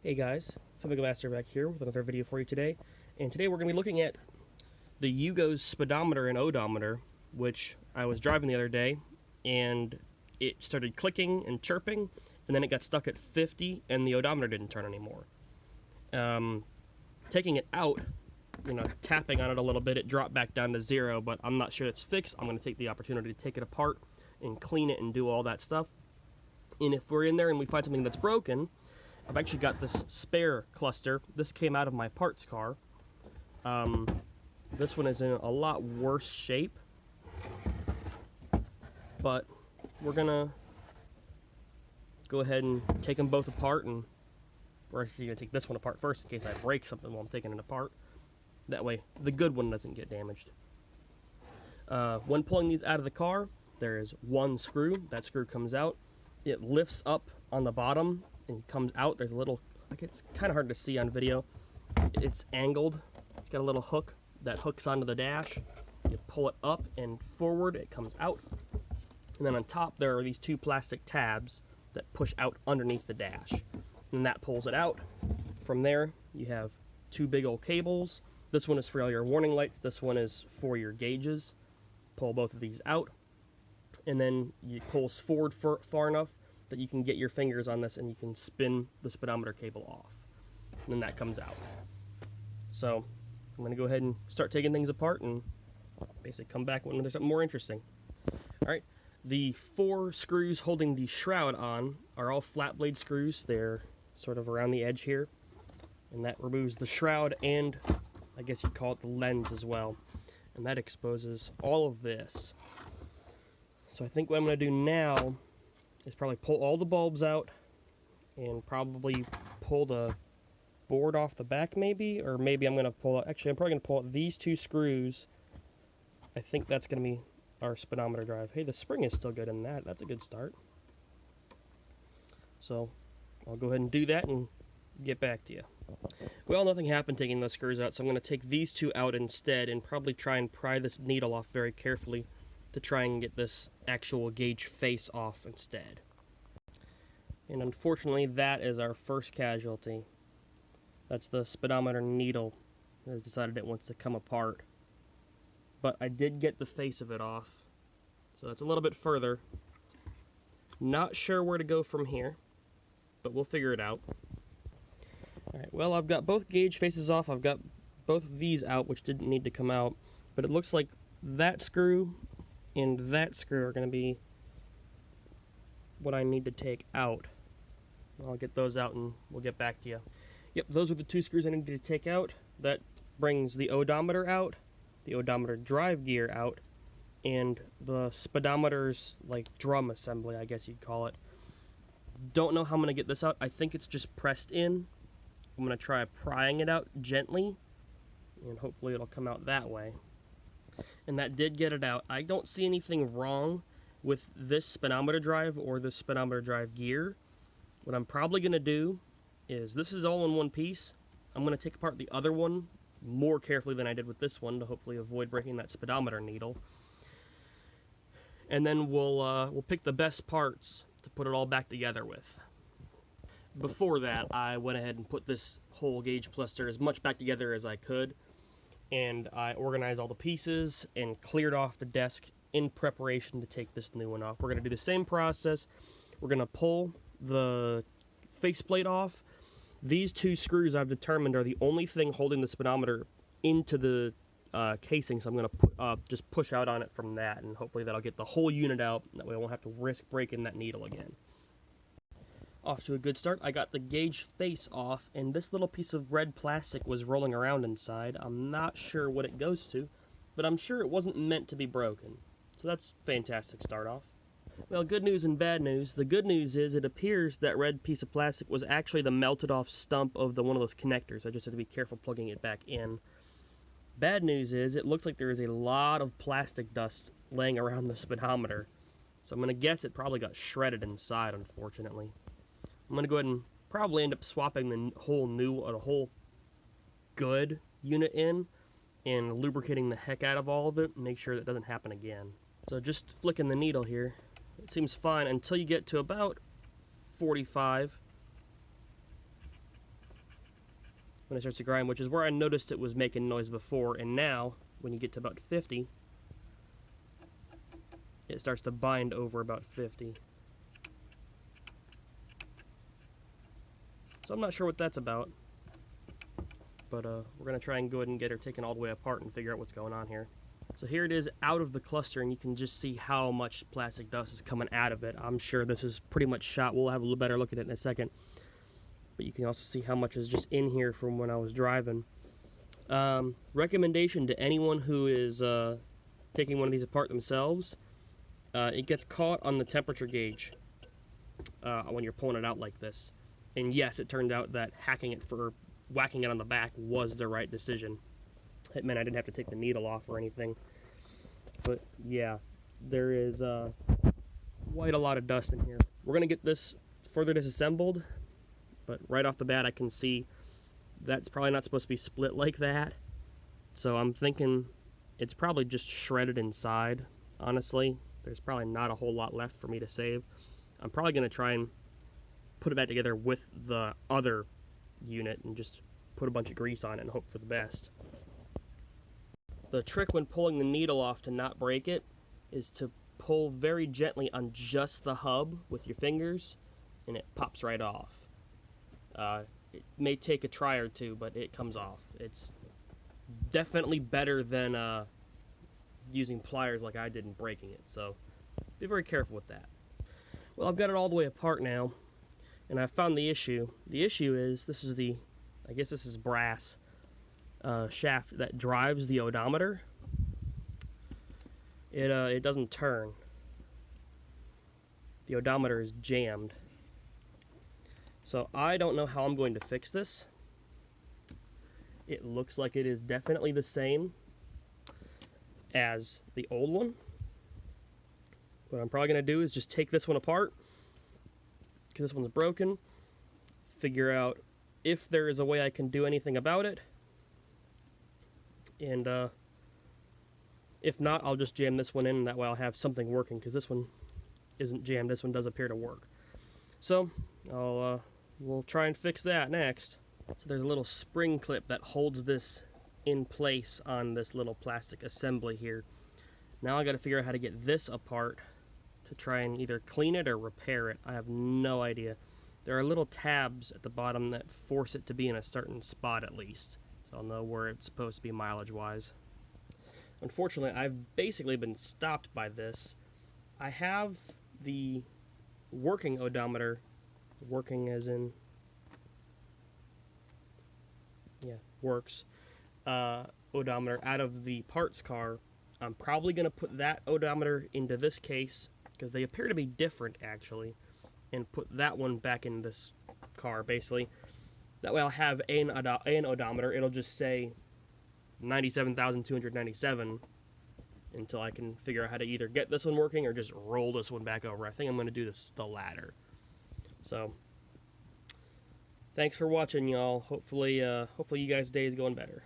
Hey guys, Yugo Master back here with another video for you today. And today we're going to be looking at the Yugo's speedometer and odometer, which I was driving the other day, and it started clicking and chirping, and then it got stuck at 50, and the odometer didn't turn anymore. Taking it out, tapping on it a little bit, it dropped back down to 0, but I'm not sure it's fixed. I'm going to take the opportunity to take it apart and clean it and do all that stuff. And if we're in there and we find something that's broken, I've actually got this spare cluster. This came out of my parts car. This one is in a lot worse shape, but we're gonna go ahead and take them both apart, and we're actually gonna take this one apart first in case I break something while I'm taking it apart. That way the good one doesn't get damaged. When pulling these out of the car, there is one screw. That screw comes out. It lifts up on the bottom and comes out. There's a little, like, it's kind of hard to see on video. It's angled. It's got a little hook that hooks onto the dash. You pull it up and forward, it comes out. And then on top there are these two plastic tabs that push out underneath the dash. And that pulls it out. From there, you have two big old cables. This one is for all your warning lights. This one is for your gauges. Pull both of these out. And then you pull forward far enough that you can get your fingers on this and you can spin the speedometer cable off. And then that comes out. So I'm going to go ahead and start taking things apart and basically come back when there's something more interesting. Alright, the 4 screws holding the shroud on are all flat blade screws. They're sort of around the edge here. And that removes the shroud and I guess you'd call it the lens as well. And that exposes all of this. So I think what I'm going to do now is probably pull all the bulbs out and probably pull the board off the back maybe, or maybe I'm going to pull out, actually I'm probably going to pull out these 2 screws. I think that's going to be our speedometer drive. Hey, the spring is still good in that. That's a good start. So I'll go ahead and do that and get back to you. Well, nothing happened taking those screws out, so I'm going to take these 2 out instead and probably try and pry this needle off very carefully to try and get this actual gauge face off instead. And unfortunately, that is our first casualty. That's the speedometer needle that has decided it wants to come apart. But I did get the face of it off, so it's a little bit further. Not sure where to go from here, but we'll figure it out. Alright, well, I've got both gauge faces off. I've got both of these out, which didn't need to come out, but it looks like that screw and that screw are going to be what I need to take out. I'll get those out and we'll get back to you. Yep, those are the 2 screws I needed to take out. That brings the odometer out, the odometer drive gear out, and the speedometer's, like, drum assembly, I guess you'd call it. Don't know how I'm going to get this out. I think it's just pressed in. I'm going to try prying it out gently, and hopefully it'll come out that way. And that did get it out. I don't see anything wrong with this speedometer drive or this speedometer drive gear. What I'm probably going to do is, this is all in one piece. I'm going to take apart the other one more carefully than I did with this one to hopefully avoid breaking that speedometer needle. And then we'll pick the best parts to put it all back together with. Before that, I went ahead and put this whole gauge cluster as much back together as I could. And I organized all the pieces and cleared off the desk in preparation to take this new one off. We're going to do the same process. We're going to pull the faceplate off. These 2 screws I've determined are the only thing holding the speedometer into the casing, so I'm going to just push out on it from that, and hopefully that'll get the whole unit out. That way I won't have to risk breaking that needle again. Off to a good start. I got the gauge face off, and this little piece of red plastic was rolling around inside. I'm not sure what it goes to, but I'm sure it wasn't meant to be broken. So that's a fantastic start off. Well, good news and bad news. The good news is it appears that red piece of plastic was actually the melted off stump of one of those connectors. I just have to be careful plugging it back in. Bad news is it looks like there is a lot of plastic dust laying around the speedometer. So I'm going to guess it probably got shredded inside, unfortunately. I'm going to go ahead and probably end up swapping the whole good unit in and lubricating the heck out of all of it and make sure that doesn't happen again. So just flicking the needle here. It seems fine until you get to about 45. when it starts to grind, which is where I noticed it was making noise before, and now when you get to about 50, it starts to bind over about 50. So I'm not sure what that's about, but we're going to try and go ahead and get her taken all the way apart and figure out what's going on here. So here it is out of the cluster, and you can just see how much plastic dust is coming out of it. I'm sure this is pretty much shot. We'll have a little better look at it in a second. But you can also see how much is just in here from when I was driving. Recommendation to anyone who is taking one of these apart themselves, it gets caught on the temperature gauge when you're pulling it out like this. And yes, it turned out that whacking it on the back was the right decision. It meant I didn't have to take the needle off or anything. But yeah, there is quite a lot of dust in here. We're going to get this further disassembled, but right off the bat I can see that's probably not supposed to be split like that. So I'm thinking it's probably just shredded inside, honestly. There's probably not a whole lot left for me to save. I'm probably going to try and put it back together with the other unit and just put a bunch of grease on it and hope for the best. The trick when pulling the needle off to not break it is to pull very gently on just the hub with your fingers, and it pops right off. It may take a try or two, but it comes off. It's definitely better than using pliers like I did and breaking it, so be very careful with that. Well, I've got it all the way apart now, and I've found the issue. The issue is, I guess this is brass shaft that drives the odometer. It doesn't turn. The odometer is jammed. So I don't know how I'm going to fix this. It looks like it is definitely the same as the old one. What I'm probably going to do is just take this one apart, because this one's broken, figure out if there is a way I can do anything about it, and if not, I'll just jam this one in, and that way I'll have something working, because this one isn't jammed. This one does appear to work. So we'll try and fix that next. So there's a little spring clip that holds this in place on this little plastic assembly here. Now I got to figure out how to get this apart to try and either clean it or repair it. I have no idea. There are little tabs at the bottom that force it to be in a certain spot at least, so I'll know where it's supposed to be mileage wise. Unfortunately, I've basically been stopped by this. I have the working odometer, working as in, yeah, works, odometer out of the parts car. I'm probably going to put that odometer into this case, because they appear to be different actually, and put that one back in this car basically. That way I'll have an odometer. It'll just say 97,297 until I can figure out how to either get this one working or just roll this one back over. I think I'm going to do the latter. So thanks for watching, y'all. Hopefully you guys' day is going better.